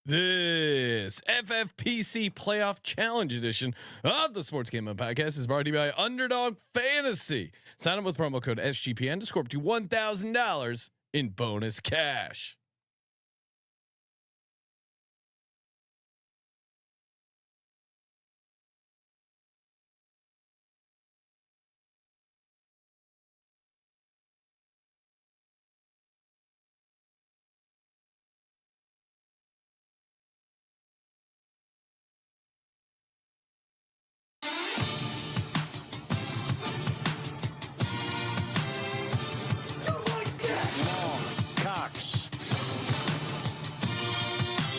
This FFPC Playoff Challenge edition of the Sports Gambling Podcast is brought to you by Underdog Fantasy. Sign up with promo code SGPN to score up to $1,000 in bonus cash.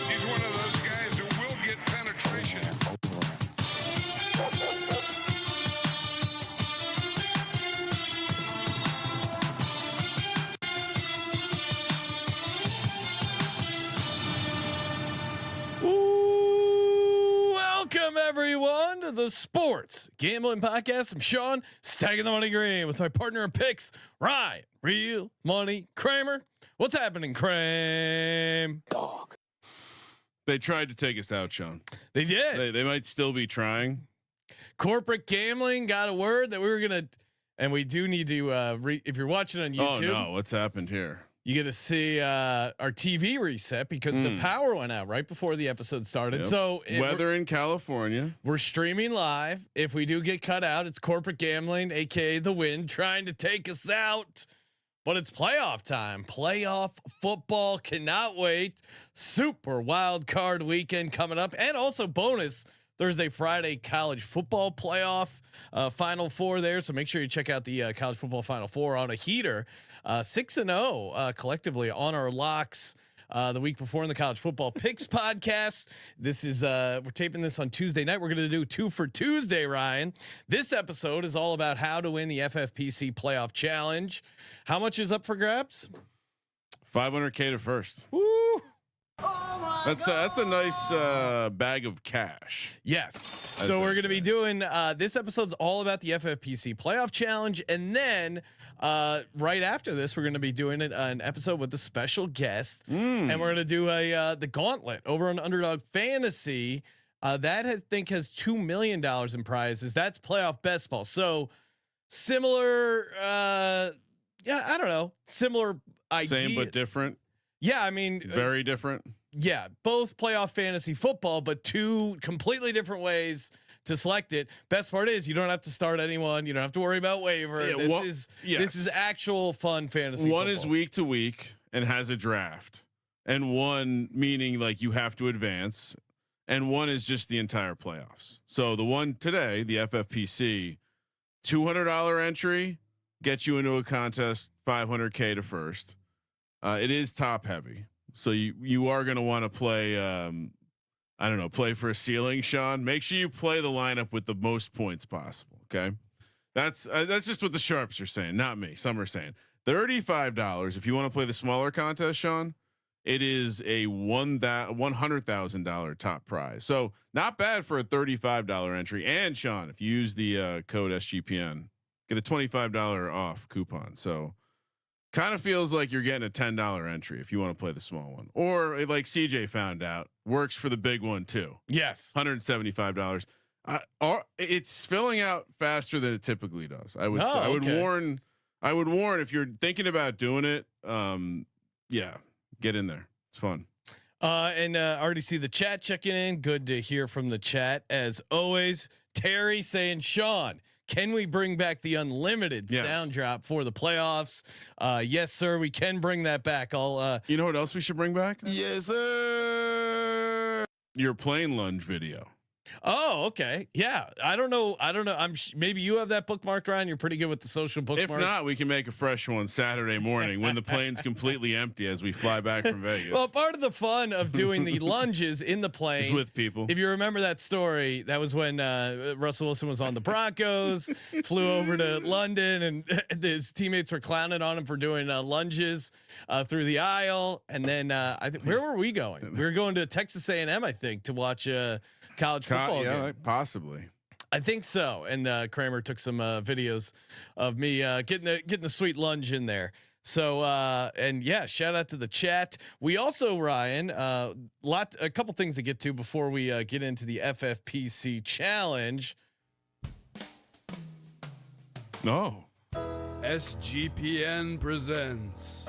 He's one of those guys who will get penetration. Welcome everyone to the Sports Gambling Podcast. I'm Sean, stacking the money green with my partner in picks, Ryan, Real Money Kramer. What's happening, Kramer? Dog. They tried to take us out, Sean. They did. They might still be trying. Corporate gambling got a word that we were gonna, and we do need to. If you're watching on YouTube, Oh no, what's happened here? you get to see our TV reset because the power went out right before the episode started. Yep. So Weather in California. we're streaming live. If we do get cut out, it's corporate gambling, aka the wind, trying to take us out. But it's playoff time. Playoff football cannot wait. Super wild card weekend coming up, and also bonus Thursday, Friday college football playoff Final Four there. So make sure you check out the college football Final Four on a heater. 6-0 collectively on our locks. The week before in the college football picks podcast. This is we're taping this on Tuesday night. We're going to do 2 for Tuesday, Ryan. This episode is all about how to win the FFPC Playoff Challenge. How much is up for grabs? $500K to first. Woo! That's a nice bag of cash. Yes. As So they we're going to be say. doing this episode's all about the FFPC Playoff Challenge, and then right after this, we're going to be doing an episode with a special guest, and we're going to do the Gauntlet over on Underdog Fantasy. That has $2 million in prizes. That's playoff best ball. So similar. Yeah, I don't know. Similar idea. Same but different. Yeah, I mean, Very different. yeah, both playoff fantasy football, but two completely different ways to select it. Best part is you don't have to start anyone. You don't have to worry about waiver. Yeah, This is actual fun fantasy. One football. is week to week and has a draft, and one meaning like you have to advance, and one is just the entire playoffs. So the one today, the FFPC, $200 entry gets you into a contest, $500K to first. It is top heavy, so you are going to want to play. I don't know, play for a ceiling, Sean. Make sure you play the lineup with the most points possible. Okay, that's just what the sharps are saying, not me. Some are saying $35 if you want to play the smaller contest, Sean. It is a $100,000 top prize, so not bad for a $35 entry. And Sean, if you use the code SGPN, get a $25 off coupon. So. Kind of feels like you're getting a $10 entry if you want to play the small one, or like CJ found out, works for the big one too. Yes, $175. It's filling out faster than it typically does. I would. Oh, I would okay. warn. I would warn if you're thinking about doing it. Yeah, get in there. It's fun. and I already see the chat checking in. Good to hear from the chat as always. Terry saying, Sean, can we bring back the unlimited sound drop for the playoffs? Yes, sir. We can bring that back. You know what else we should bring back? Yes, sir. Your plane lunge video. Oh, okay. Yeah. I don't know. Maybe you have that bookmarked, Ryan. You're pretty good with the social bookmarks. If not, we can make a fresh one Saturday morning when the plane's completely empty as we fly back from Vegas. Well, part of the fun of doing the lunges in the plane is with people. If you remember that story, that was when Russell Wilson was on the Broncos, flew over to London, and his teammates were clowning on him for doing lunges through the aisle. And then where were we going? We were going to Texas A&M, I think, to watch college football game. Like possibly. I think so. And Kramer took some videos of me getting the sweet lunge in there. So and yeah, shout out to the chat. We also, Ryan, a couple things to get to before we get into the FFPC challenge. No. SGPN presents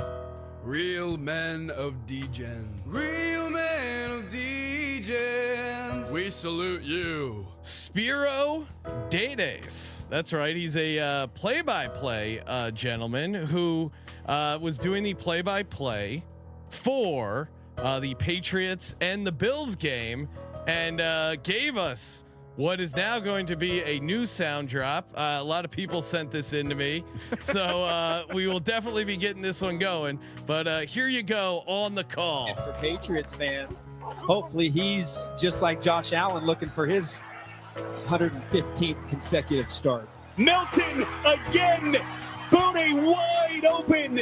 Real Men of Degen. Real man of Degen. We salute you. Spiro Dades. That's right. He's a play-by-play gentleman who was doing the play-by-play for the Patriots and the Bills game, and gave us what is now going to be a new sound drop. A lot of people sent this in to me, so we will definitely be getting this one going. But here you go on the call. And for Patriots fans, hopefully he's just like Josh Allen looking for his 115th consecutive start. Milton again, Booty wide open.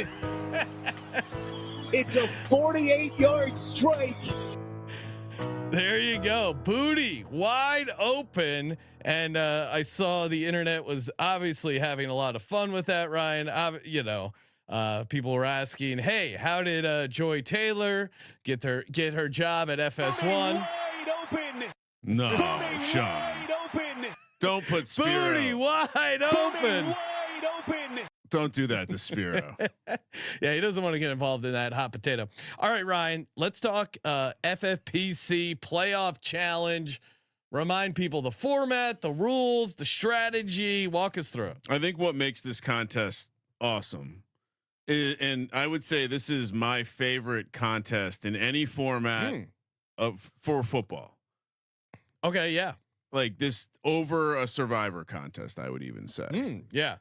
It's a 48-yard strike. There you go. Booty wide open. And I saw the internet was obviously having a lot of fun with that, Ryan. People were asking, hey, how did Joy Taylor get her job at FS1? Wide open. No, Booty Sean. wide open. Don't put Spiro. Booty wide open. Wide open. Don't do that to Spiro. Yeah, he doesn't want to get involved in that hot potato. All right, Ryan, let's talk FFPC playoff challenge. Remind people the format, the rules, the strategy. Walk us through it. I think what makes this contest awesome, and I would say this is my favorite contest in any format for football. Okay, yeah. Like this over a Survivor contest, I would even say. Yeah.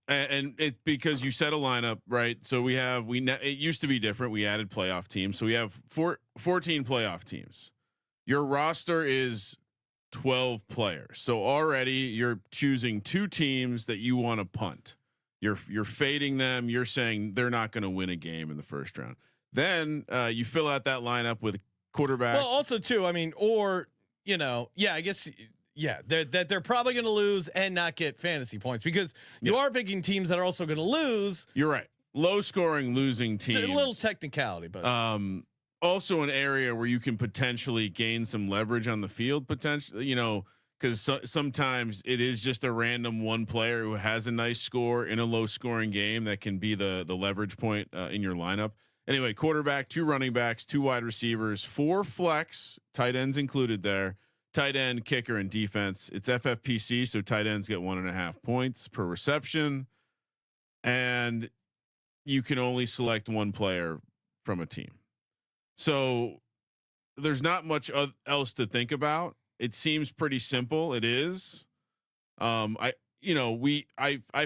And it's because you set a lineup, right? So it used to be different. We added playoff teams. So we have 14 playoff teams. Your roster is 12 players. So already you're choosing two teams that you want to punt. You're fading them. You're saying they're not going to win a game in the first round. Then you fill out that lineup with a quarterback. Well, also too, I mean, or I guess. Yeah, they're probably going to lose and not get fantasy points because you are picking teams that are also going to lose. You're right. Low scoring losing teams. It's a little technicality, but also an area where you can potentially gain some leverage on the field. Potentially, because sometimes it is just a random one player who has a nice score in a low scoring game that can be the leverage point in your lineup. Anyway, quarterback, 2 running backs, 2 wide receivers, 4 flex, tight ends included there. Tight end, kicker, and defense. It's FFPC, so tight ends get 1.5 points per reception, and you can only select one player from a team. So there's not much else to think about. It seems pretty simple. It is. I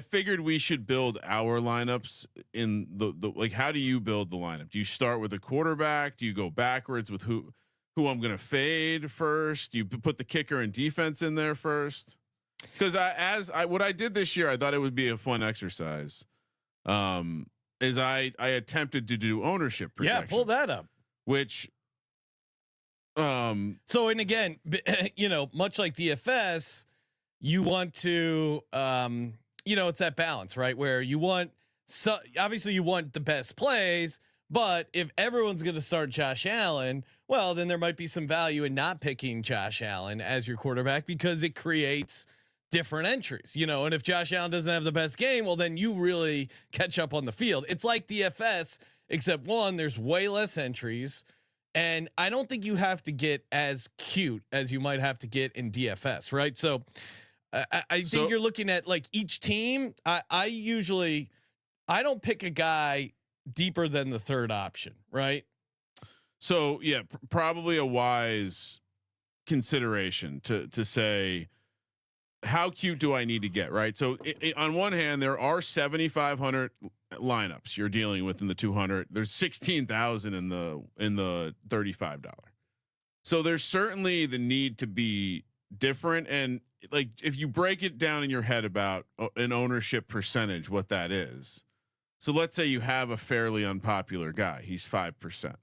figured we should build our lineups in the like. How do you build the lineup? Do you start with a quarterback? Do you go backwards with who I'm going to fade first? You put the kicker and defense in there first. Cause what I did this year, I thought it would be a fun exercise. Is I attempted to do ownership projections. yeah, pull that up. Which, so, and again, much like DFS, you want to, it's that balance, right? Where you want, obviously you want the best plays, but if everyone's going to start Josh Allen, well, then there might be some value in not picking Josh Allen as your quarterback because it creates different entries, and if Josh Allen doesn't have the best game, well, then you really catch up on the field. It's like DFS, except there's way less entries. And I don't think you have to get as cute as you might have to get in DFS. Right. So I think you're looking at like each team. I don't pick a guy deeper than the third option. Right. So yeah, probably a wise consideration to say, how cute do I need to get? Right. So on one hand, there are 7,500 lineups you're dealing with in the 200. There's 16,000 in the $35. So there's certainly the need to be different. And like, if you break it down in your head about an ownership percentage, what that is. So let's say you have a fairly unpopular guy. He's 5%.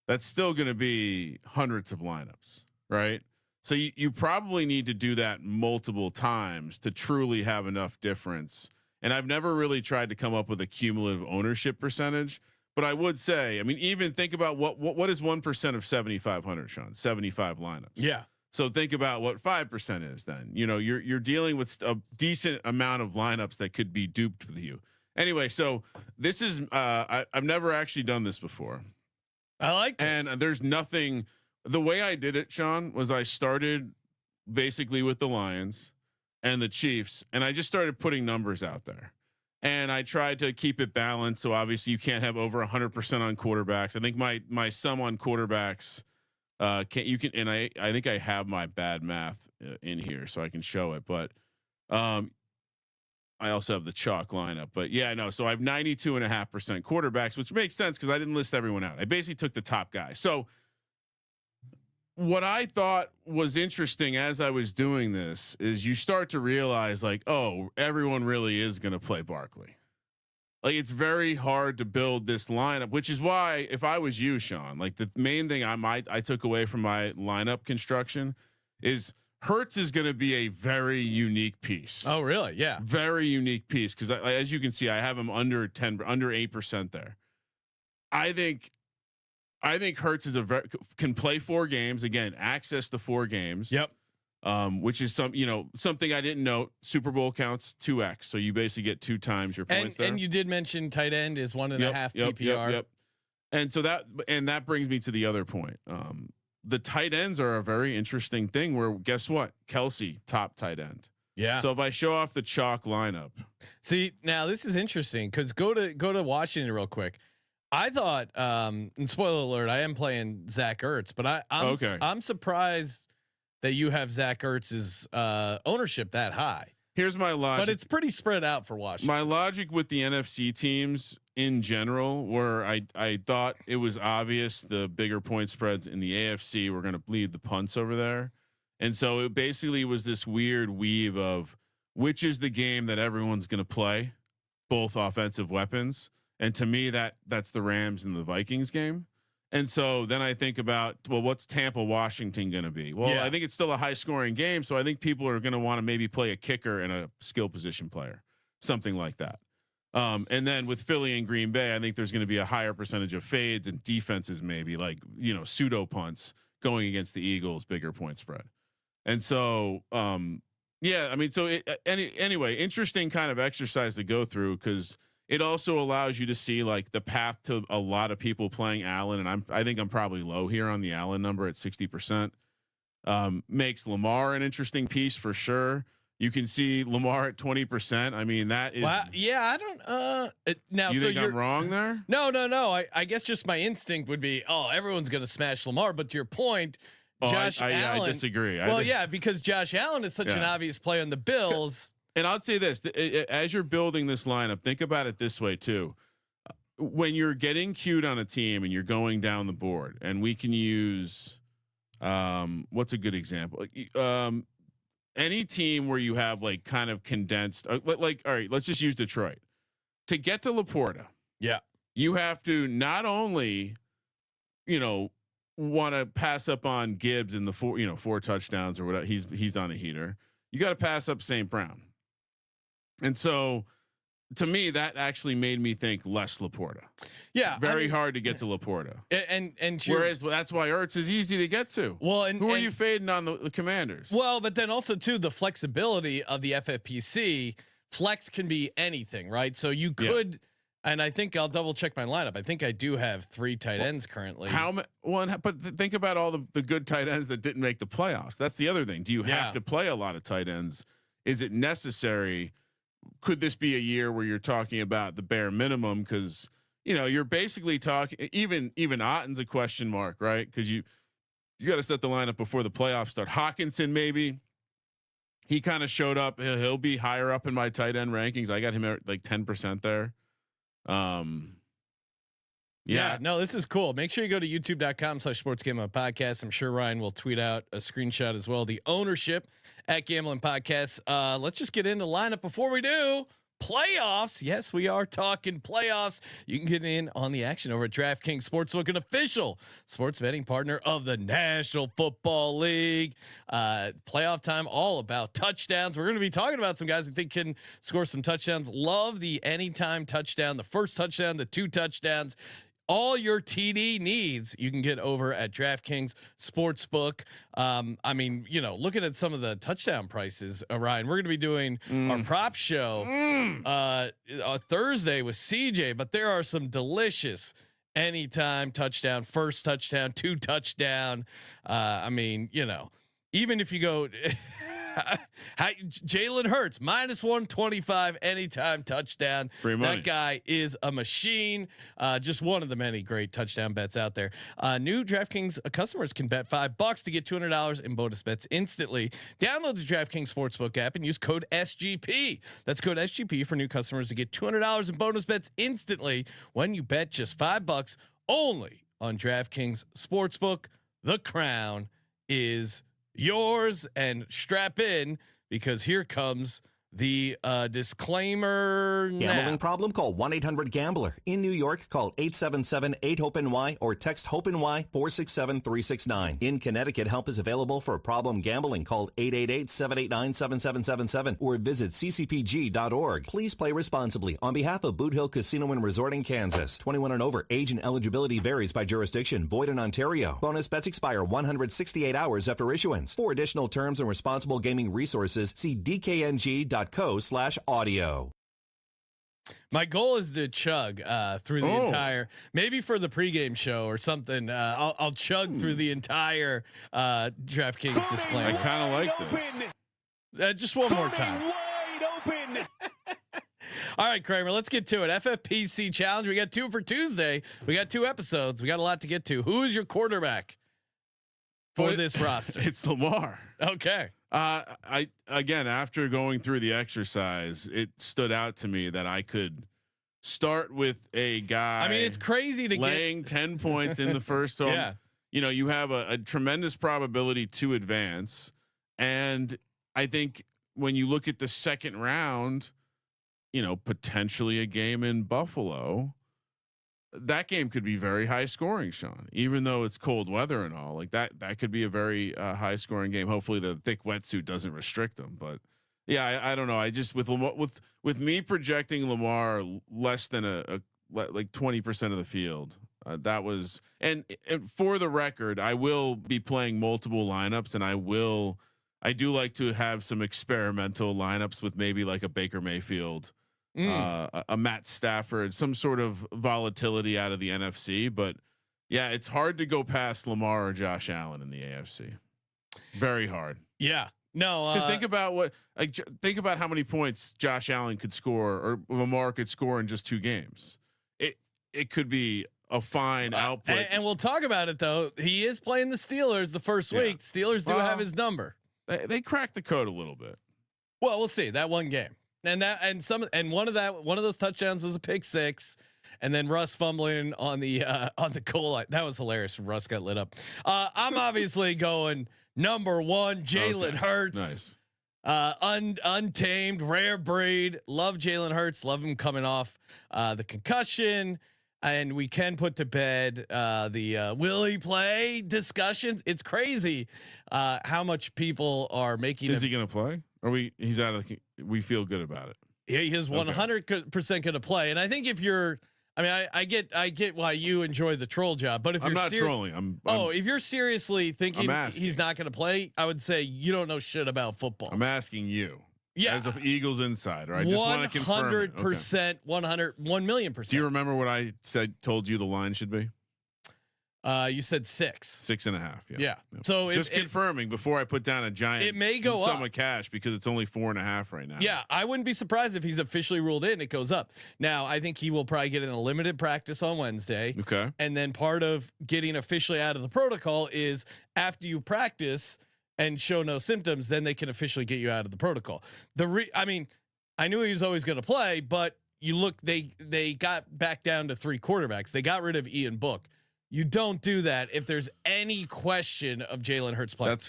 That's still going to be hundreds of lineups, right? So you probably need to do that multiple times to truly have enough difference And I've never really tried to come up with a cumulative ownership percentage, but I would say, I mean, even think about what is 1% of 7,500, Sean? 75 lineups. Yeah. So think about what 5% is then. You know, you're dealing with a decent amount of lineups that could be duped with you. Anyway, so this is I've never actually done this before. I like this. And there's nothing. The way I did it, Sean, was I started basically with the Lions and the Chiefs, and I just started putting numbers out there. And I tried to keep it balanced. So obviously you can't have over 100% on quarterbacks. I think my sum on quarterbacks and I think I have my bad math in here so I can show it, but I also have the chalk lineup, but yeah, no. So I have 92.5% quarterbacks, which makes sense because I didn't list everyone out. I basically took the top guy. So what I thought was interesting as I was doing this is you start to realize like, oh, everyone really is going to play Barkley. Like it's very hard to build this lineup, which is why if I was you, Sean, like the main thing I took away from my lineup construction is Hurts is going to be a very unique piece. Oh, really? Yeah. Very unique piece. Cause as you can see, I have him under 8% there. I think Hurts is can play 4 games again, access to 4 games. Yep. Which is something I didn't note. Super Bowl counts 2x, so you basically get 2 times your points there. And you did mention tight end is 1.5 PPR. Yep. And so that brings me to the other point. The tight ends are a very interesting thing. Where guess what, Kelsey top tight end. Yeah. So if I show off the chalk lineup, see now this is interesting because go to Washington real quick. I thought, and spoiler alert, I am playing Zach Ertz, but I'm surprised that you have Zach Ertz's ownership that high. Here's my logic, but it's pretty spread out for Washington. My logic with the NFC teams in general, where I thought it was obvious the bigger point spreads in the AFC were going to bleed the punts over there, and so it basically was this weird weave of which is the game that everyone's going to play, both offensive weapons, and to me that's the Rams and the Vikings game. And so then I think about, well, what's Tampa Washington going to be? Well, I think it's still a high scoring game. So I think people are going to want to maybe play a kicker and a skill position player, something like that. And then with Philly and Green Bay, I think there's going to be a higher percentage of fades and defenses, maybe like, pseudo punts going against the Eagles, bigger point spread. And so, anyway, interesting kind of exercise to go through because it also allows you to see like the path to a lot of people playing Allen. And I think I'm probably low here on the Allen number at 60%. Makes Lamar an interesting piece for sure. You can see Lamar at 20%. I mean, that is, yeah, I don't, now, you so think I'm wrong there? No. I guess just my instinct would be, everyone's going to smash Lamar. But to your point, Josh Allen, I disagree. Because Josh Allen is such an obvious play on the Bills. And I'll say this, as you're building this lineup, think about it this way too. When you're getting queued on a team and you're going down the board, and we can use, what's a good example? Any team where you have like kind of condensed, like, all right, let's just use Detroit. To get to Laporta, you have to not only, want to pass up on Gibbs in the 4 touchdowns or whatever. He's on a heater. You got to pass up St. Brown. And so to me, that actually made me think less Laporta. Yeah. Very hard to get to Laporta. And whereas that's why Ertz is easy to get to. Well, and who are you fading on the Commanders? Well, but then also too, the flexibility of the FFPC flex can be anything, right? So you could, and I think I'll double check my lineup. I think I do have 3 tight ends currently. But think about all the good tight ends that didn't make the playoffs. That's the other thing. Do you have to play a lot of tight ends? Is it necessary? Could this be a year where you're talking about the bare minimum? Because you're basically talking. Even Otten's a question mark, right? Because you got to set the lineup before the playoffs start. Hawkinson, maybe he kind of showed up. He'll be higher up in my tight end rankings. I got him at like 10% there. No, this is cool. Make sure you go to youtube.com/sportsgamblingpodcast. I'm sure Ryan will tweet out a screenshot as well. The ownership at Gambling Podcast. Let's just get into lineup. Before we do, playoffs. Yes, we are talking playoffs. You can get in on the action over at DraftKings Sportsbook, an official sports betting partner of the National Football League. Playoff time, all about touchdowns. We're going to be talking about some guys we think can score some touchdowns. Love the anytime touchdown, the first touchdown, the 2 touchdowns. All your TD needs you can get over at DraftKings Sportsbook. I mean, looking at some of the touchdown prices, Ryan, we're going to be doing our prop show Thursday with CJ, but there are some delicious anytime touchdown, first touchdown, 2 touchdown. I mean, even if you go Jalen Hurts -125 anytime touchdown. Free money. That guy is a machine. Just one of the many great touchdown bets out there. New DraftKings customers can bet $5 to get $200 in bonus bets instantly. Download the DraftKings Sportsbook app and use code SGP. That's code SGP for new customers to get $200 in bonus bets instantly when you bet just $5 only on DraftKings Sportsbook. The crown is yours, and strap in because here comes the disclaimer. Gambling problem? Call 1-800-GAMBLER. In New York, call 877-8-HOPE-NY or text HOPE-NY 467-369. In Connecticut, help is available for problem gambling. Call 888-789-7777 or visit ccpg.org. Please play responsibly. On behalf of Boot Hill Casino and Resort in Kansas, 21 and over, age and eligibility varies by jurisdiction. Void in Ontario. Bonus bets expire 168 hours after issuance. For additional terms and responsible gaming resources, see dkng.co/audio. My goal is to chug through the entire, maybe for the pregame show or something. I'll chug through the entire DraftKings disclaimer. I kind of like this. Just one more time. Wide open. All right, Kramer, let's get to it. FFPC challenge. We got 2 for Tuesday. We got 2 episodes. We got a lot to get to. Who's your quarterback for this roster? It's Lamar. Okay. I again, after going through the exercise, it stood out to me that I could start with a guy. I mean, it's crazy to laying 10 points in the first. So yeah. You have a tremendous probability to advance. And I think when you look at the second round, potentially a game in Buffalo, that game could be very high scoring, Sean, even though it's cold weather and all like that. That could be a very high scoring game. Hopefully the thick wetsuit doesn't restrict them, but yeah, I don't know. I just with me projecting Lamar less than like 20% of the field. That was, and for the record, I will be playing multiple lineups, and I do like to have some experimental lineups with maybe like a Baker Mayfield, a Matt Stafford, some sort of volatility out of the NFC. But yeah, it's hard to go past Lamar or Josh Allen in the AFC. Very hard. Yeah. No, because think about how many points Josh Allen could score or Lamar could score in just 2 games. It could be a fine output. And we'll talk about it though. He is playing the Steelers the first week. Steelers do have his number. They cracked the code a little bit. Well, we'll see that one game. And one of those touchdowns was a pick 6, and then Russ fumbling on the goal line. That was hilarious. Russ got lit up. I'm obviously going number 1, Jalen Hurts. Nice. Untamed, rare breed. Love Jalen Hurts. Love him coming off the concussion. And we can put to bed the will he play discussions. It's crazy how much people are making. Is he going to play? Or he's out of. We feel good about it. He is 100% going to play. And I think if you're, I get why you enjoy the troll job, but if I'm you're not trolling, if you're seriously thinking he's not going to play, I would say you don't know shit about football. I'm asking you. Yeah. As an Eagles insider, I just want to confirm 100%, 1,000,000%. Do you remember what I told you the line should be? You said 6. 6.5. Yeah. So just confirming before I put down a giant. It may go sum up of cash because it's only 4.5 right now. Yeah, I wouldn't be surprised if he's officially ruled in. It goes up. Now I think he will probably get in a limited practice on Wednesday. Okay. And then part of getting officially out of the protocol is after you practice and show no symptoms, then they can officially get you out of the protocol. I knew he was always going to play, but you look, they got back down to 3 quarterbacks. They got rid of Ian Book. You don't do that if there's any question of Jalen Hurts playing. That's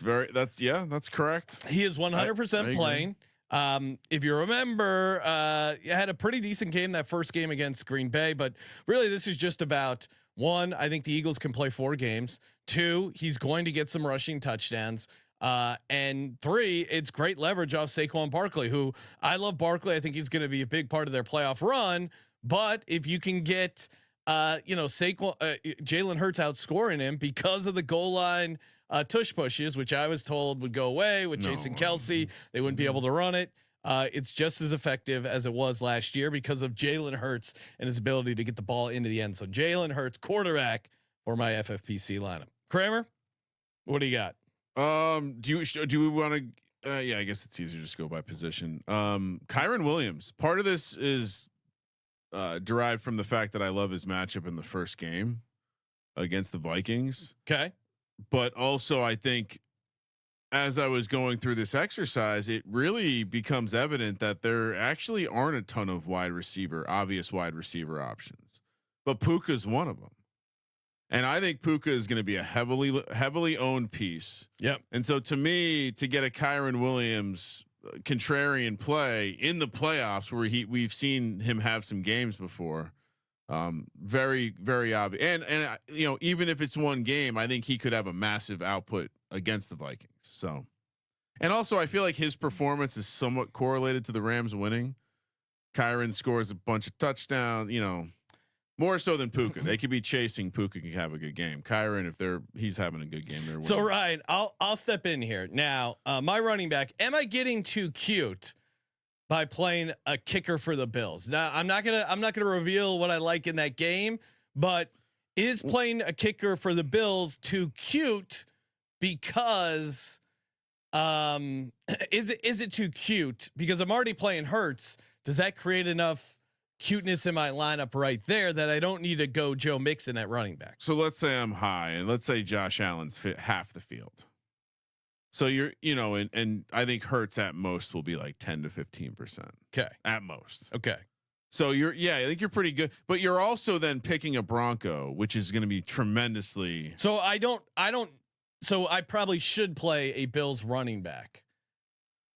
correct. He is 100% playing. If you remember, you had a pretty decent game that first game against Green Bay, but really this is just about one. I think the Eagles can play 4 games. 2, he's going to get some rushing touchdowns. And 3, it's great leverage off Saquon Barkley, who I love Barkley. I think he's going to be a big part of their playoff run. But if you can get, Saquon, Jalen Hurts outscoring him because of the goal line tush pushes, which I was told would go away with Jason Kelsey, they wouldn't be able to run it. It's just as effective as it was last year because of Jalen Hurts and his ability to get the ball into the end. So Jalen Hurts, quarterback for my FFPC lineup. Kramer, what do you got? Do we want to? Yeah, I guess it's easier to just go by position. Kyren Williams. Part of this is derived from the fact that I love his matchup in the first game against the Vikings. Okay, but also I think as I was going through this exercise, it really becomes evident that there actually aren't a ton of obvious wide receiver options, but Puka's one of them. And I think Puka is going to be a heavily owned piece. Yep. And so to me, to get a Kyren Williams contrarian play in the playoffs where we've seen him have some games before, very, very obvious. And even if it's one game, I think he could have a massive output against the Vikings. So, and also I feel like his performance is somewhat correlated to the Rams winning. Kyren scores a bunch of touchdowns, more so than Puka. They could be chasing. Puka can have a good game. Kyren, if he's having a good game, they're winning. So Ryan, I'll step in here now. My running back. Am I getting too cute by playing a kicker for the Bills? Now I'm not gonna reveal what I like in that game, but is playing a kicker for the Bills too cute? Because is it too cute? Because I'm already playing Hurts. Does that create enough cuteness in my lineup right there that I don't need to go Joe Mixon at running back? So let's say I'm high, and let's say Josh Allen's fit half the field. So and I think Hurts at most will be like 10 to 15%. Okay, at most. Okay. So I think you're pretty good, but you're also then picking a Bronco, which is going to be tremendously. So I don't. So I probably should play a Bills running back.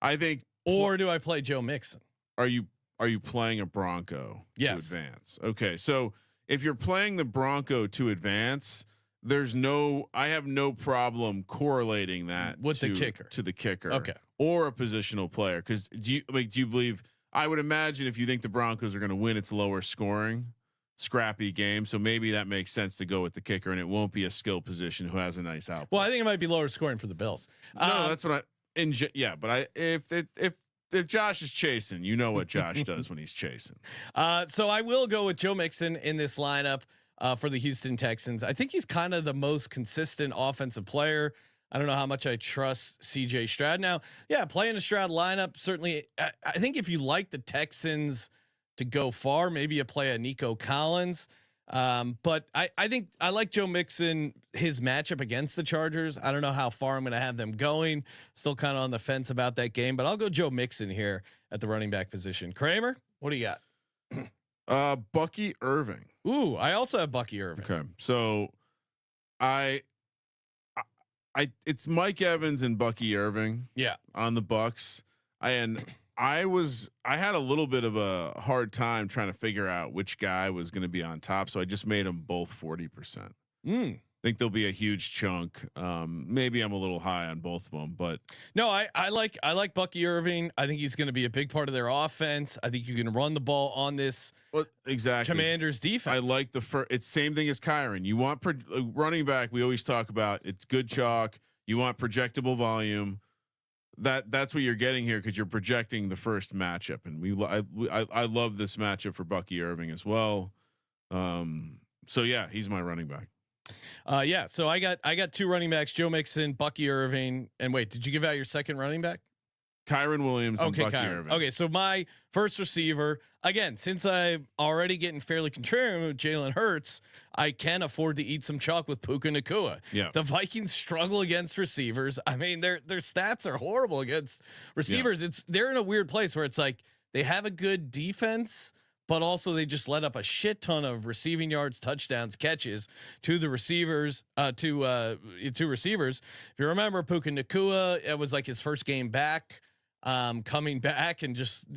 I think. Or do I play Joe Mixon? Are you playing a Bronco to advance? Okay. So if you're playing the Bronco to advance, I have no problem correlating that with the kicker to the kicker. Okay. Or a positional player. Cause do you believe, I would imagine if you think the Broncos are going to win, it's lower scoring, scrappy game. So maybe that makes sense to go with the kicker, and it won't be a skill position who has a nice output. Well, I think it might be lower scoring for the Bills. No, that's what but if Josh is chasing, you know what Josh does when he's chasing. So I will go with Joe Mixon in this lineup for the Houston Texans. I think he's kind of the most consistent offensive player. I don't know how much I trust CJ Stroud. Now, playing a Stroud lineup, certainly. I think if you like the Texans to go far, maybe you play a Nico Collins. But I think I like Joe Mixon, his matchup against the Chargers. I don't know how far I'm going to have them going. Still kind of on the fence about that game, but I'll go Joe Mixon here at the running back position. Kramer, what do you got? Bucky Irving. Ooh, I also have Bucky Irving. Okay. So it's Mike Evans and Bucky Irving. Yeah. On the Bucks. I had a little bit of a hard time trying to figure out which guy was going to be on top. So I just made them both 40%. I think there'll be a huge chunk. Maybe I'm a little high on both of them, but no, I like Bucky Irving. I think he's going to be a big part of their offense. I think you can run the ball on this Commanders defense. I like it's same thing as Kyren. You want running back. We always talk about it's good chalk. You want projectable volume. That's what you're getting here, because you're projecting the first matchup, and I love this matchup for Bucky Irving as well. So yeah, he's my running back. So I got 2 running backs: Joe Mixon, Bucky Irving, and wait, did you give out your second running back? Kyren Williams. Okay, and Bucky Irving. Okay, so my first receiver, again, since I'm already getting fairly contrarian with Jalen Hurts, I can afford to eat some chalk with Puka Nakua. Yeah, the Vikings struggle against receivers. I mean, their stats are horrible against receivers. Yeah. They're in a weird place where it's like they have a good defense, but also they just let up a shit ton of receiving yards, touchdowns, catches to the receivers. To receivers. If you remember, Puka Nakua, it was like his first game back. coming back and just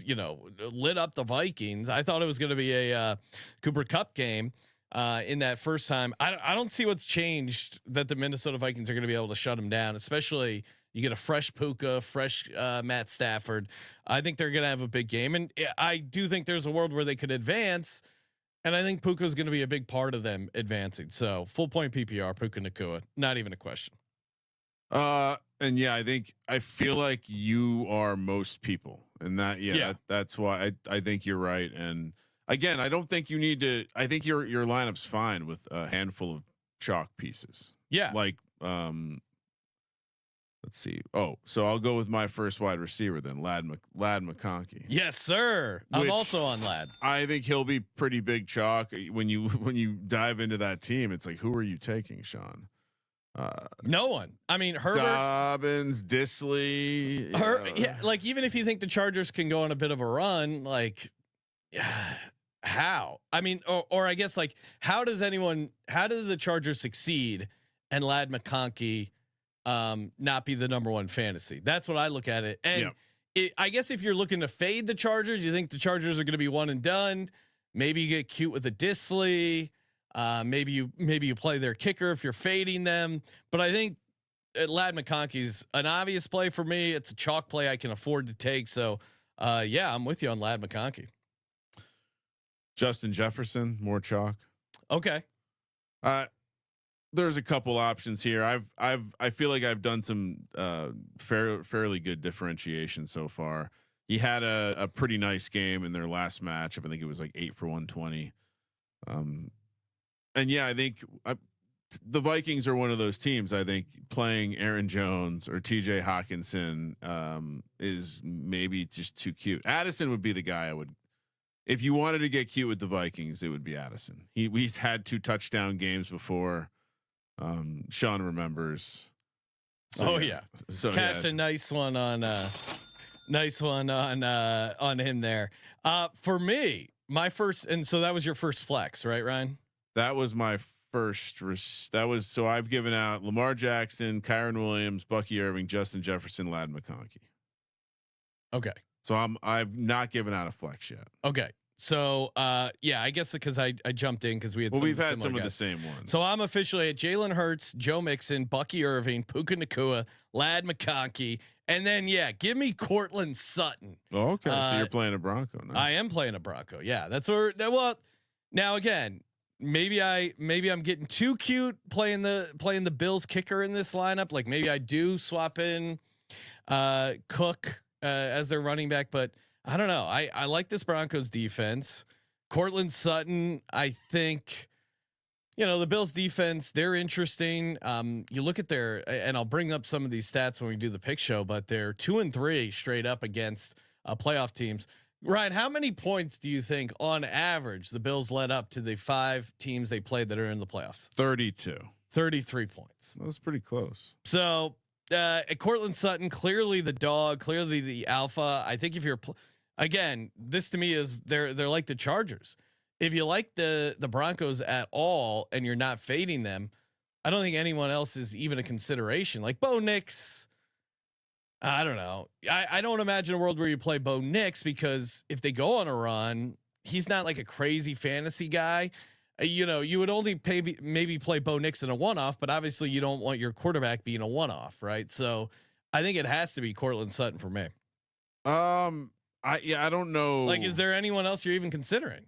lit up the Vikings. I thought it was going to be a Cooper Kupp game in that first time. I don't see what's changed that the Minnesota Vikings are going to be able to shut him down, especially you get a fresh Puka, fresh Matt Stafford. I think they're going to have a big game, and I do think there's a world where they could advance. And I think Puka is going to be a big part of them advancing. So full point PPR, Puka Nakua, not even a question. And yeah, I feel like you are most people, and that's why I think you're right. And again, I don't think you need to. I think your lineup's fine with a handful of chalk pieces. Yeah, like let's see. Oh, so I'll go with my first wide receiver then, Ladd McConkey. Yes, sir. I'm also on Ladd. I think he'll be pretty big chalk when you dive into that team. It's like, who are you taking, Sean? No one. I mean, Herbert, Dobbins, Disley. Yeah, like even if you think the Chargers can go on a bit of a run, like how? I mean, or I guess like how do the Chargers succeed and Ladd McConkey not be the number one fantasy? That's what I look at it. And I guess if you're looking to fade the Chargers, you think the Chargers are going to be one and done. Maybe you get cute with a Disley. Maybe you play their kicker if you're fading them. But I think Ladd McConkey's an obvious play for me. It's a chalk play I can afford to take. So yeah, I'm with you on Ladd McConkey. Justin Jefferson, more chalk. Okay. There's a couple options here. I feel like I've done some fairly good differentiation so far. He had a pretty nice game in their last matchup. I think it was like 8 for 120. And yeah, I think the Vikings are one of those teams. I think playing Aaron Jones or TJ Hawkinson is maybe just too cute. Addison would be the guy I would, if you wanted to get cute with the Vikings, it would be Addison. He's had 2 touchdown games before. Sean remembers. So, so cashed a nice one on him there. For me, my first, and so that was your first flex, right, Ryan? That was my first. So I've given out Lamar Jackson, Kyron Williams, Bucky Irving, Justin Jefferson, Ladd McConkey. Okay. So I've not given out a flex yet. Okay. So yeah, I guess because I jumped in because we've had some of the same ones. So I'm officially at Jalen Hurts, Joe Mixon, Bucky Irving, Puka Nakua, Ladd McConkey, and then give me Cortland Sutton. Oh, okay. So you're playing a Bronco now. I am playing a Bronco. Yeah, that's where. Well, now again, maybe I'm getting too cute playing the Bills kicker in this lineup. Like maybe I do swap in Cook as their running back, but I don't know. I like this Broncos defense. Cortland Sutton, I think, the Bills defense, they're interesting. You look at and I'll bring up some of these stats when we do the pick show, but they're 2-3 straight up against playoff teams. Ryan, how many points do you think on average the Bills led up to the 5 teams they played that are in the playoffs? 32. 33 points. That was pretty close. So Cortland Sutton, clearly the dog, clearly the alpha. I think if you're again, this to me is they're like the Chargers. If you like the Broncos at all and you're not fading them, I don't think anyone else is even a consideration. Like Bo Nix, I don't know. I don't imagine a world where you play Bo Nix because if they go on a run, he's not like a crazy fantasy guy. You would only maybe play Bo Nix in a one-off, but obviously you don't want your quarterback being a one-off, right? So I think it has to be Cortland Sutton for me. I don't know. Like, is there anyone else you're even considering?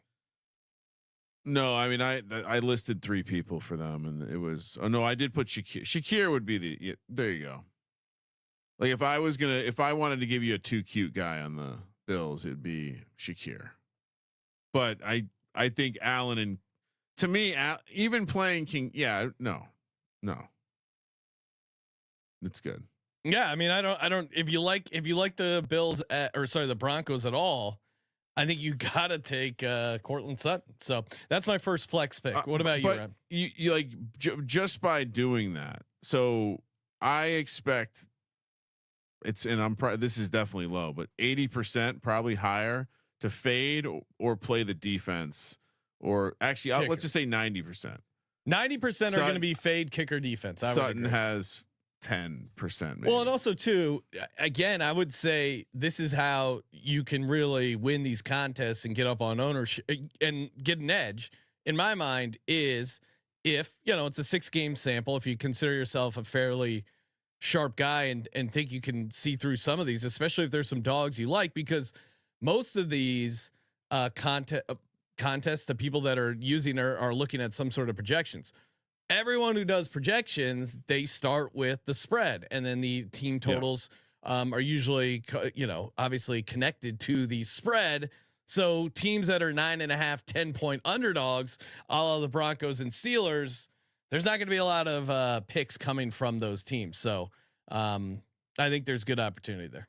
No, I mean I listed 3 people for them, and it was I did put Shakir. Shakir would be there you go. Like if I wanted to give you a too cute guy on the Bills, it'd be Shakir. But I think Allen and to me, even playing King, no, it's good. Yeah, I mean, I don't. If you like the Bills the Broncos at all, I think you gotta take Cortland Sutton. So that's my first flex pick. What about you, Ryan? You like just by doing that. So I expect this is definitely low, but 80% probably higher to fade or play the defense. Or actually, let's just say 90%. 90% are going to be fade kicker defense. Sutton has 10%. Well, and also too, again, I would say this is how you can really win these contests and get up on ownership and get an edge. In my mind, is if it's a 6-game sample. If you consider yourself a fairly sharp guy and think you can see through some of these, especially if there's some dogs you like, because most of these contests, the people that are using are looking at some sort of projections. Everyone who does projections, they start with the spread, and then the team totals are usually, obviously connected to the spread. So teams that are 9.5, 10-point underdogs, a la the Broncos and Steelers, there's not going to be a lot of picks coming from those teams. So I think there's good opportunity there.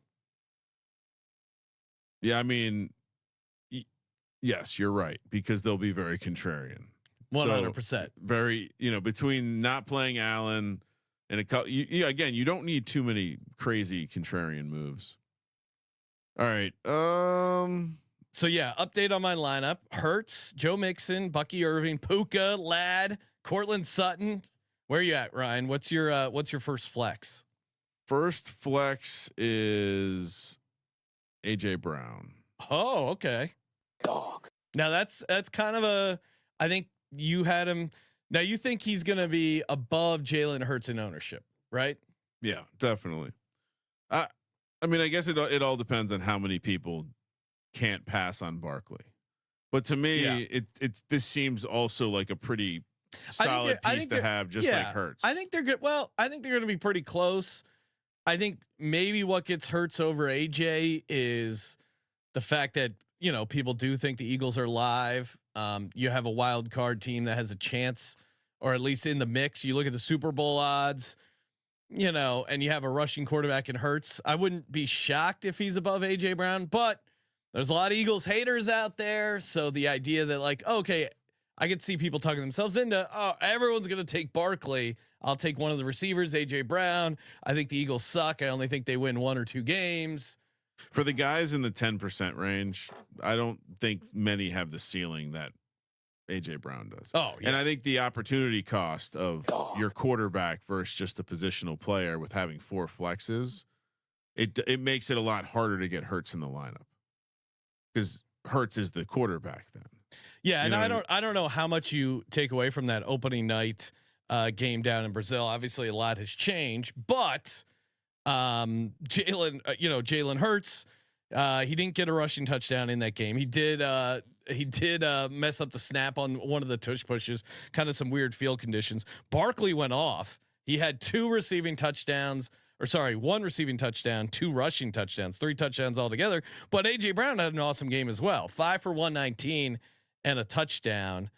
Yeah, I mean, yes, you're right, because they'll be very contrarian. 100%. Very, between not playing Allen and a couple, again, you don't need too many crazy contrarian moves. All right. So yeah, update on my lineup: Hurts, Joe Mixon, Bucky Irving, Puka, Ladd, Cortland Sutton. Where are you at, Ryan? What's your first flex? First flex is AJ Brown. Oh, okay. Dog. Now that's kind of I think you had him. Now you think he's going to be above Jalen Hurts in ownership, right? Yeah, definitely. I mean, I guess it all depends on how many people can't pass on Barkley, but to me, this seems also like a pretty solid piece to have, just like Hurts. I think they're good. Well, I think they're going to be pretty close. I think maybe what gets Hurts over AJ is the fact that people do think the Eagles are live. You have a wild card team that has a chance, or at least in the mix. You look at the Super Bowl odds, and you have a rushing quarterback in Hurts. I wouldn't be shocked if he's above AJ Brown, but there's a lot of Eagles haters out there. So the idea that okay, I could see people talking themselves into, everyone's going to take Barkley. I'll take one of the receivers, AJ Brown. I think the Eagles suck. I only think they win 1 or 2 games. For the guys in the 10% range, I don't think many have the ceiling that AJ Brown does. Oh, yeah. And I think the opportunity cost of your quarterback versus just a positional player with having 4 flexes, it makes it a lot harder to get Hurts in the lineup, because Hurts is the quarterback then. Yeah, and I don't know how much you take away from that opening night game down in Brazil. Obviously, a lot has changed, but Jalen Hurts, he didn't get a rushing touchdown in that game. He did mess up the snap on one of the tush pushes, kind of some weird field conditions. Barkley went off. He had 1 receiving touchdowns, 2 rushing touchdowns, 3 touchdowns altogether. But AJ Brown had an awesome game as well. 5 for 119 and a touchdown.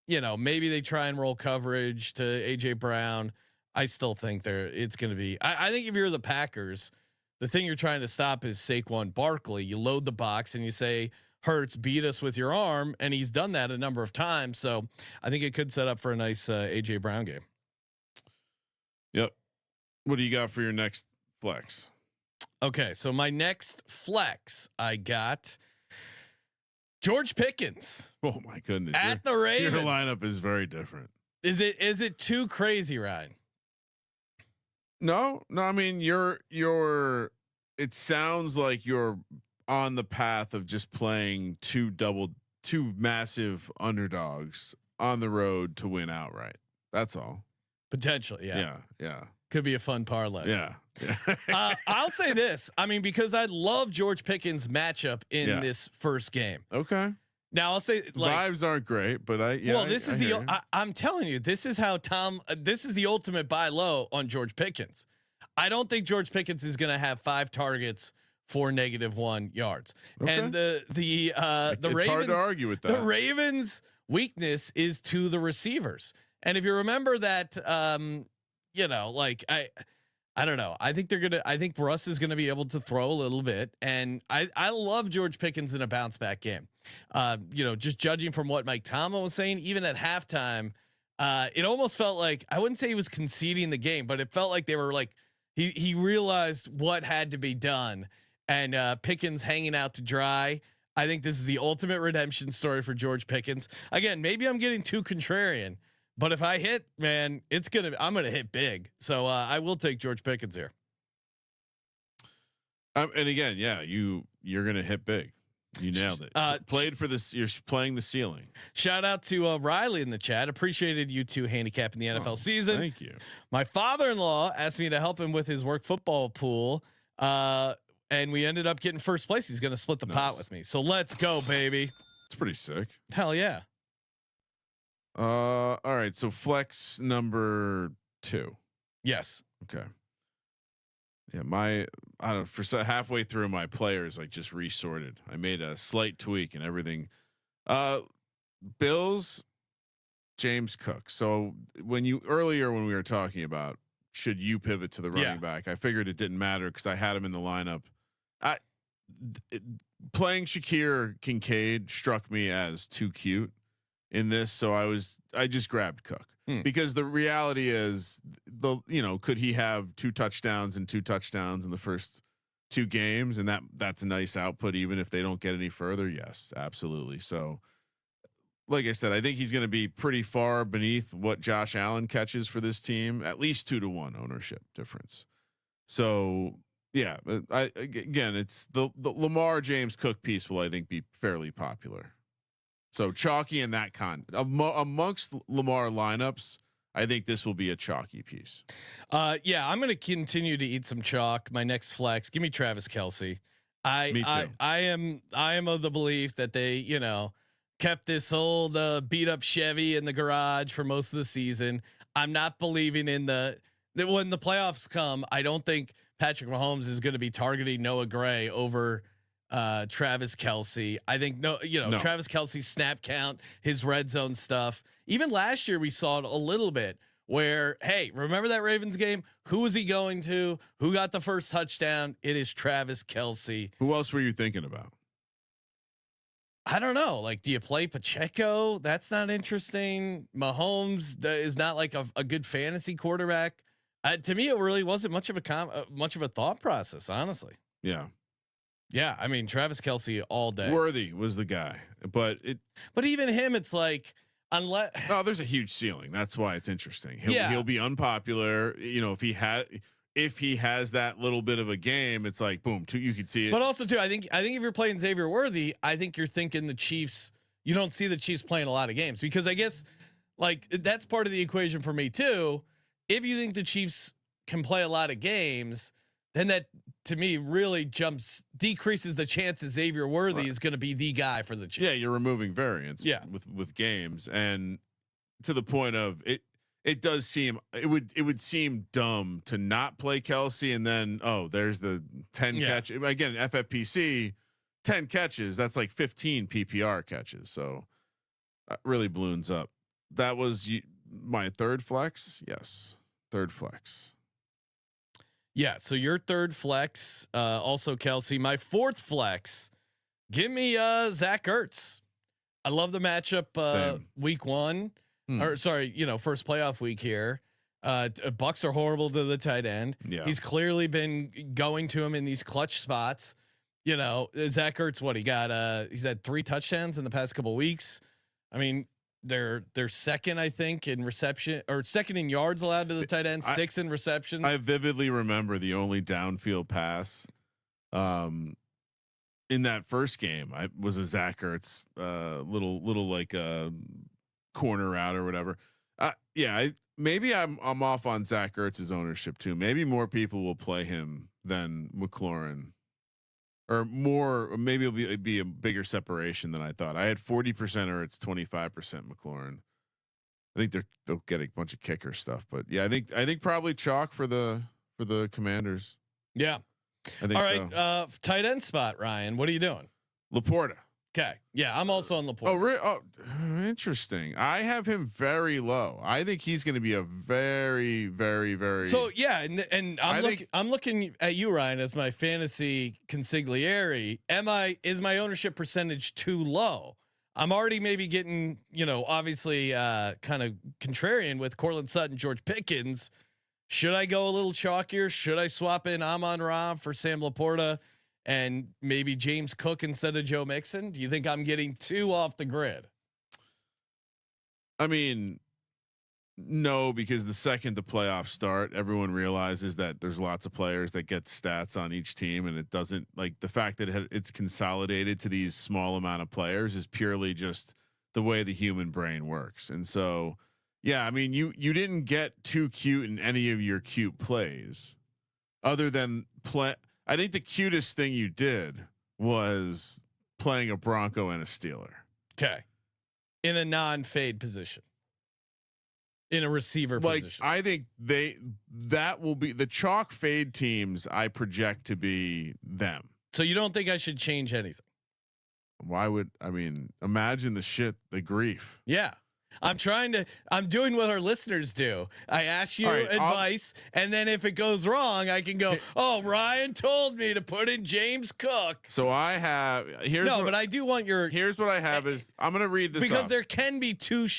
Maybe they try and roll coverage to AJ Brown. I still think it's going to be. I think if you're the Packers, the thing you're trying to stop is Saquon Barkley. You load the box and you say, Hurts, beat us with your arm, and he's done that a number of times. So I think it could set up for a nice AJ Brown game. Yep. What do you got for your next flex? Okay, so my next flex, I got George Pickens. Oh my goodness! At the Ravens. Your lineup is very different. Is it too crazy, Ryan? No. I mean, you're. It sounds like you're on the path of just playing two massive underdogs on the road to win outright. That's all. Potentially, yeah. Yeah. Could be a fun parlay. Yeah. I'll say this. I mean, because I love George Pickens' matchup in this first game. Okay. Now I'll say vibes aren't great, but I'm telling you, this is how this is the ultimate buy low on George Pickens. I don't think George Pickens is going to have 5 targets for -1 yards. Okay. And the Ravens, hard to argue with that. The Ravens' weakness is to the receivers. And if you remember that, I don't know. I think Russ is gonna be able to throw a little bit, and I love George Pickens in a bounce back game. Just judging from what Mike Tomlin was saying, even at halftime, it almost felt like, I wouldn't say he was conceding the game, but it felt like they were like he realized what had to be done, and Pickens hanging out to dry. I think this is the ultimate redemption story for George Pickens. Again, maybe I'm getting too contrarian, But if I hit, man, I'm gonna hit big. So I will take George Pickens here. And again, yeah, you're gonna hit big. You nailed it. Played for this. You're playing the ceiling. Shout out to Riley in the chat. Appreciated you two handicapping the NFL season. Thank you. My father-in-law asked me to help him with his work football pool, and we ended up getting first place. He's going to split the pot with me. So let's go, baby. It's pretty sick. Hell yeah. All right. So flex number 2. Yes. Okay. Yeah, I don't know, for halfway through my players like just resorted. I made a slight tweak and everything. Bills, James Cook. So when we were talking about should you pivot to the running back, I figured it didn't matter because I had him in the lineup. Playing Shakir Kincaid struck me as too cute in this, so I just grabbed Cook. Because the reality is could he have 2 touchdowns and 2 touchdowns in the first 2 games? And that's a nice output, even if they don't get any further. Yes, absolutely. So like I said, I think he's going to be pretty far beneath what Josh Allen catches for this team, at least 2-1 ownership difference. So yeah, again, it's the Lamar James Cook piece will, I think, be fairly popular. So chalky in that amongst Lamar lineups, I think this will be a chalky piece. Yeah, I'm going to continue to eat some chalk. My next flex, give me Travis Kelce. Me too. I am of the belief that they, kept this old beat up Chevy in the garage for most of the season. I'm not believing in that when the playoffs come, I don't think Patrick Mahomes is going to be targeting Noah Gray over Travis Kelce. I think no. Travis Kelce's snap count, his red zone stuff. Even last year we saw it a little bit where, hey, remember that Ravens game? Who was he going to? Who got the first touchdown? It is Travis Kelce. Who else were you thinking about? I don't know. Like, do you play Pacheco? That's not interesting. Mahomes is not like a good fantasy quarterback. To me, it really wasn't much of a thought process, honestly. Yeah. Yeah, I mean Travis Kelce all day. Worthy was the guy, but even him, it's like unless there's a huge ceiling. That's why it's interesting. He'll be unpopular. If he has that little bit of a game, it's like boom, you could see it. But also too, I think if you're playing Xavier Worthy, I think you're thinking the Chiefs. You don't see the Chiefs playing a lot of games because I guess like that's part of the equation for me too. If you think the Chiefs can play a lot of games, then that to me really decreases the chances Xavier Worthy is going to be the guy for the Chiefs. Yeah, you're removing variance. Yeah. with games, and to the point of it. It does seem it would seem dumb to not play Kelce and then there's the 10 catch again FFPC 10 catches, that's like 15 PPR catches, so really balloons up. That was my third flex. Yes, third flex. Yeah, so your third flex, also Kelce. My fourth flex, give me Zach Ertz. I love the matchup week 1. Or sorry, first playoff week here. Bucks are horrible to the tight end. Yeah. He's clearly been going to him in these clutch spots. Zach Ertz, what he got? He's had 3 touchdowns in the past couple of weeks. I mean, they're second, I think, in reception or second in yards allowed to the tight end, 6 in receptions. I vividly remember the only downfield pass in that first game. I was a Zach Ertz little like corner route or whatever. Maybe I'm off on Zach Ertz's ownership too. Maybe more people will play him than McLaurin, or more. Maybe it'll be a bigger separation than I thought. I had 40% Ertz, 25% McLaurin. I think they'll get a bunch of kicker stuff, but yeah, I think probably chalk for the Commanders. Yeah, I think. All right, so. Tight end spot, Ryan. What are you doing? Laporta. Okay. Yeah, I'm also on Laporta. Oh, interesting. I have him very low. I think he's going to be a very, very, very. So yeah, and I'm looking at you, Ryan, as my fantasy consigliere. Is my ownership percentage too low? I'm already maybe getting, obviously kind of contrarian with Cortland Sutton, George Pickens. Should I go a little chalkier? Should I swap in Amon-Ra for Sam Laporta? And maybe James Cook instead of Joe Mixon? Do you think I'm getting too off the grid? I mean, No, because the second the playoffs start, everyone realizes that there's lots of players that get stats on each team, and it doesn't like the fact that it's consolidated to these small amount of players is purely just the way the human brain works. And so, yeah, I mean, you didn't get too cute in any of your cute plays, other than play. I think the cutest thing you did was playing a Bronco and a Steeler. Okay, in a non-fade position. In a receiver position. I think that will be the chalk fade teams. I project to be them. So you don't think I should change anything? Why would I mean? Imagine the grief. Yeah, I'm doing what our listeners do. I ask you advice, and then if it goes wrong, I can go, "Oh, Ryan told me to put in James Cook." So I have but I do want your. Here's what I have is I'm going to read this because off. there can be two.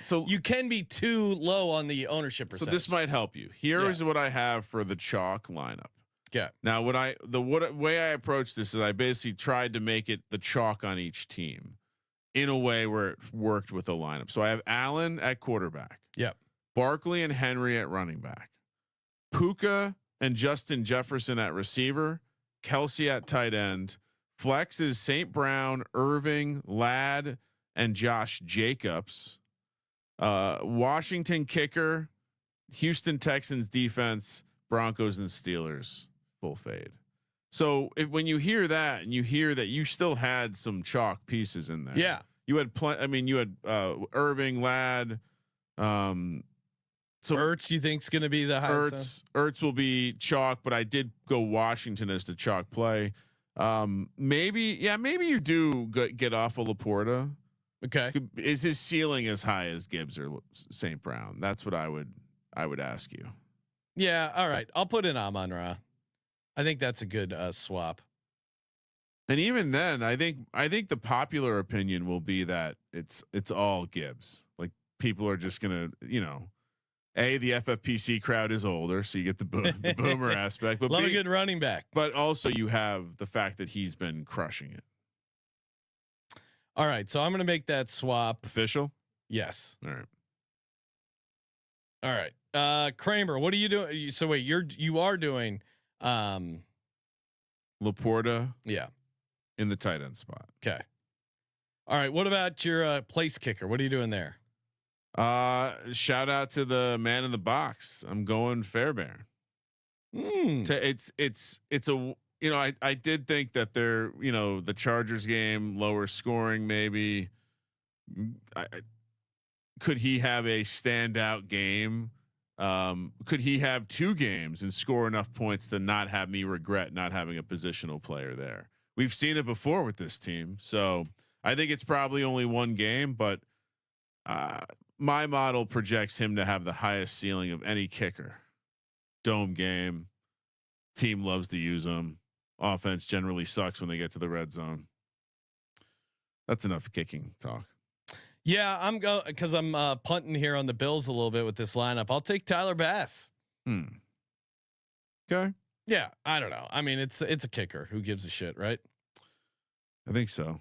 So you can be too low on the ownership percentage. So this might help you. Here is what I have for the chalk lineup. Yeah. Now, the way I approach this is I basically tried to make it the chalk on each team in a way where it worked with the lineup. So I have Allen at quarterback. Yep. Barkley and Henry at running back. Puka and Justin Jefferson at receiver. Kelsey at tight end. Flex is St. Brown, Irving, Ladd, and Josh Jacobs. Washington kicker, Houston Texans defense, Broncos and Steelers full fade. So when you hear that and you hear that you still had some chalk pieces in there. Yeah. You had you had Irving, Ladd, so Ertz you think's going to be the highest? Ertz will be chalk, but I did go Washington as the chalk play. Maybe you do get off of Laporta. Okay. Is his ceiling as high as Gibbs or St. Brown? That's what I would ask you. Yeah. All right. I'll put in Amon-Ra. I think that's a good swap. And even then, I think the popular opinion will be that it's all Gibbs. Like people are just gonna, the FFPC crowd is older, so you get the boomer aspect. But love a good running back. But also you have the fact that he's been crushing it. All right, so I'm going to make that swap official. Yes. All right. All right. Kramer, what are you doing? So wait, you are doing Laporta. Yeah. In the tight end spot. Okay. All right. What about your place kicker? What are you doing there? Shout out to the man in the box. I'm going Fairbairn. It's a. I did think that they're, the Chargers game, lower scoring, maybe. Could he have a standout game? Could he have 2 games and score enough points to not have me regret not having a positional player there? We've seen it before with this team. So I think it's probably only 1 game, but my model projects him to have the highest ceiling of any kicker. Dome game. Team loves to use him. Offense generally sucks when they get to the red zone. That's enough kicking talk. Yeah, I'm going because I'm punting here on the Bills a little bit with this lineup. I'll take Tyler Bass. Okay. Yeah, I don't know. I mean, it's a kicker. Who gives a shit, right? I think so.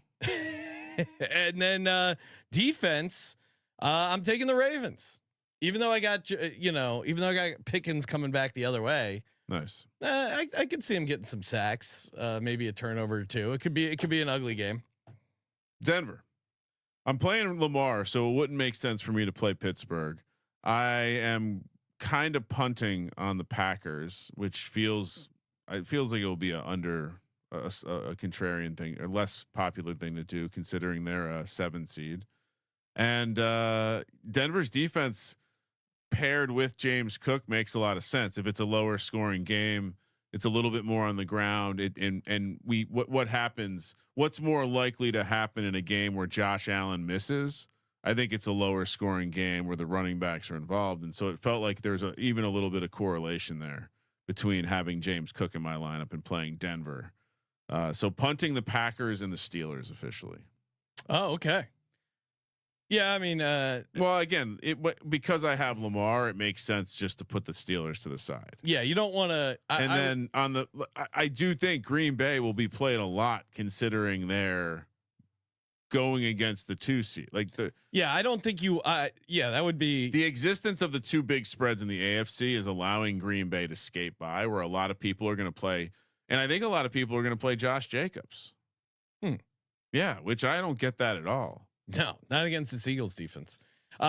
And then defense, I'm taking the Ravens. Even though I got Pickens coming back the other way. Nice. I could see him getting some sacks, maybe a turnover or 2. It could be an ugly game. Denver. I'm playing Lamar, so it wouldn't make sense for me to play Pittsburgh. I am kind of punting on the Packers, which feels like it will be a contrarian thing or less popular thing to do, considering they're a 7 seed. And Denver's defense paired with James Cook makes a lot of sense. If it's a lower scoring game, it's a little bit more on the ground. What happens? What's more likely to happen in a game where Josh Allen misses? I think it's a lower scoring game where the running backs are involved, and so it felt like there's even a little bit of correlation there between having James Cook in my lineup and playing Denver. So punting the Packers and the Steelers officially. Oh, okay. Yeah, I mean, well, again, because I have Lamar, it makes sense just to put the Steelers to the side. Yeah, you don't want to. Then I do think Green Bay will be played a lot, considering their going against the 2 seed. Like I don't think you. That would be the existence of the 2 big spreads in the AFC is allowing Green Bay to skate by, where a lot of people are going to play, and I think a lot of people are going to play Josh Jacobs. Yeah, which I don't get that at all. No, not against this Eagles defense.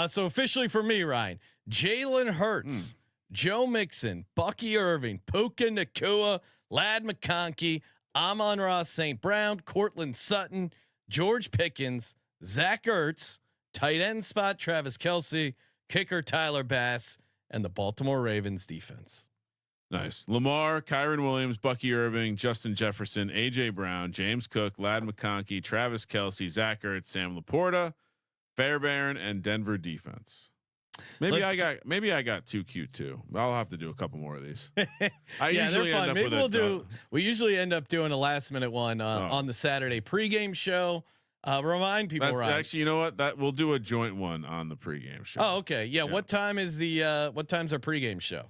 So officially for me, Ryan, Jalen Hurts, Joe Mixon, Bucky Irving, Puka Nakua, Lad McConkey, Amon-Ra St. Brown, Cortland Sutton, George Pickens, Zach Ertz, tight end spot Travis Kelce, kicker Tyler Bass, and the Baltimore Ravens defense. Nice. Lamar, Kyron Williams, Bucky Irving, Justin Jefferson, AJ Brown, James Cook, Lad McConkey, Travis Kelce, Zach Ertz, Sam Laporta, Fairbairn, and Denver defense. Maybe I got too cute too. I'll have to do a couple more of these. I usually end up with we usually end up doing a last minute one on the Saturday pregame show. Remind people, That's actually, you know what? That we'll do a joint one on the pregame show. Oh, okay. Yeah. What time is what time's our pregame show?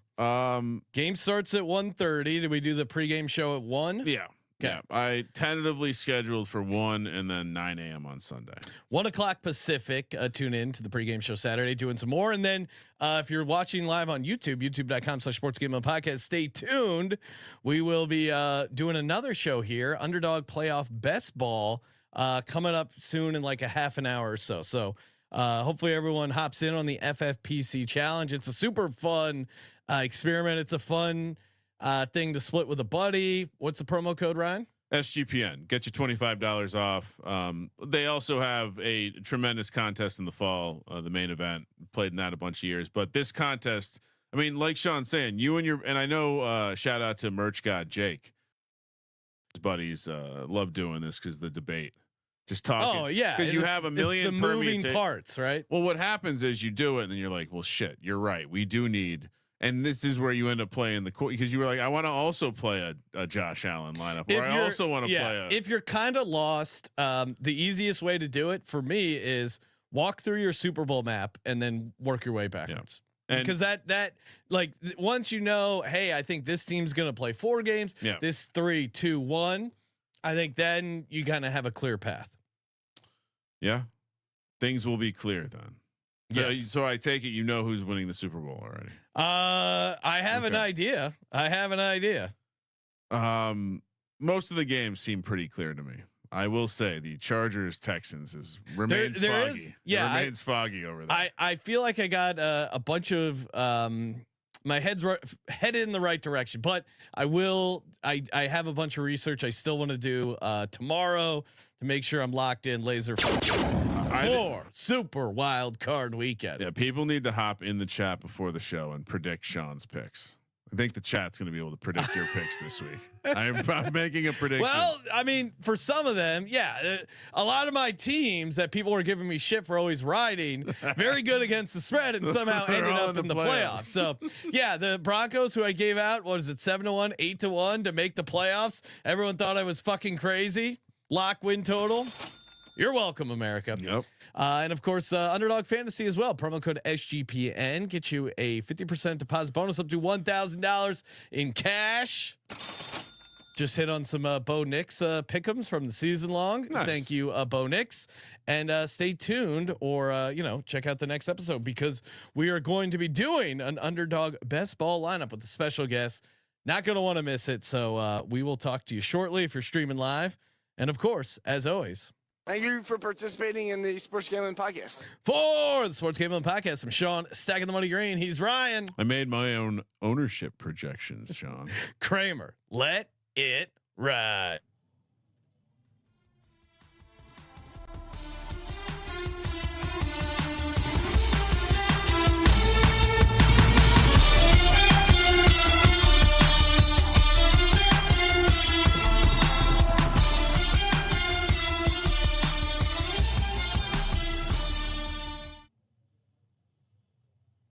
Game starts at 1:30. Did we do the pregame show at 1? Yeah. Okay. Yeah. I tentatively scheduled for 1 and then 9 a.m. on Sunday. 1:00 Pacific. Tune in to the pregame show Saturday, doing some more. And then if you're watching live on YouTube, youtube.com/sportsgamblingpodcast, stay tuned. We will be doing another show here, Underdog Playoff Best Ball, coming up soon in like a half an hour or so. So hopefully everyone hops in on the FFPC challenge. It's a super fun experiment. It's a fun thing to split with a buddy. What's the promo code, Ryan? SGPN, get you $25 off. They also have a tremendous contest in the fall, the main event. Played in that a bunch of years, but this contest, I mean, like Sean's saying, and I know, shout out to Merch God Jake. His buddies love doing this because the debate, just talking. Oh yeah, because you have a million the moving parts, right? Well, what happens is you do it, and then you're like, well, shit, you're right. We do need. And this is where you end up playing because you were like, I want to also play a Josh Allen lineup, or I also want to play. If you're kind of lost, the easiest way to do it for me is walk through your Super Bowl map and then work your way backwards. Yeah. Because that like once you know, hey, I think this team's gonna play 4 games. Yeah. This 3, 2, 1. I think then you kind of have a clear path. Yeah, things will be clear then. So, yes. So I take it you know who's winning the Super Bowl already. I have an idea. Most of the games seem pretty clear to me. I will say the Chargers Texans remains foggy. Remains foggy over there. I feel like I got a bunch of my head's headed in the right direction, but I have a bunch of research I still want to do tomorrow to make sure I'm locked in, laser focused for Super Wild Card Weekend. Yeah, people need to hop in the chat before the show and predict Sean's picks. I think the chat's going to be able to predict your picks this week. I'm making a prediction. Well, I mean, for some of them, yeah, a lot of my teams that people were giving me shit for always riding, very good against the spread, and somehow ended up in the playoffs. So, yeah, the Broncos, who I gave out, what is it, 7-1, 8-1 to make the playoffs? Everyone thought I was fucking crazy. Lock win total. You're welcome, America. Yep. And of course, Underdog Fantasy as well. Promo code SGPN get you a 50% deposit bonus up to $1,000 in cash. Just hit on some Bo Nix pick'ems from the season long. Nice. Thank you, Bo Nix. And stay tuned, or check out the next episode, because we are going to be doing an Underdog Best Ball lineup with a special guest. Not going to want to miss it. So we will talk to you shortly if you're streaming live. And of course, as always, Thank you for participating in the Sports Gambling Podcast. for the Sports Gambling Podcast, I'm Sean, stacking the money green. He's Ryan. I made my own ownership projections, Sean. Kramer. Let it ride.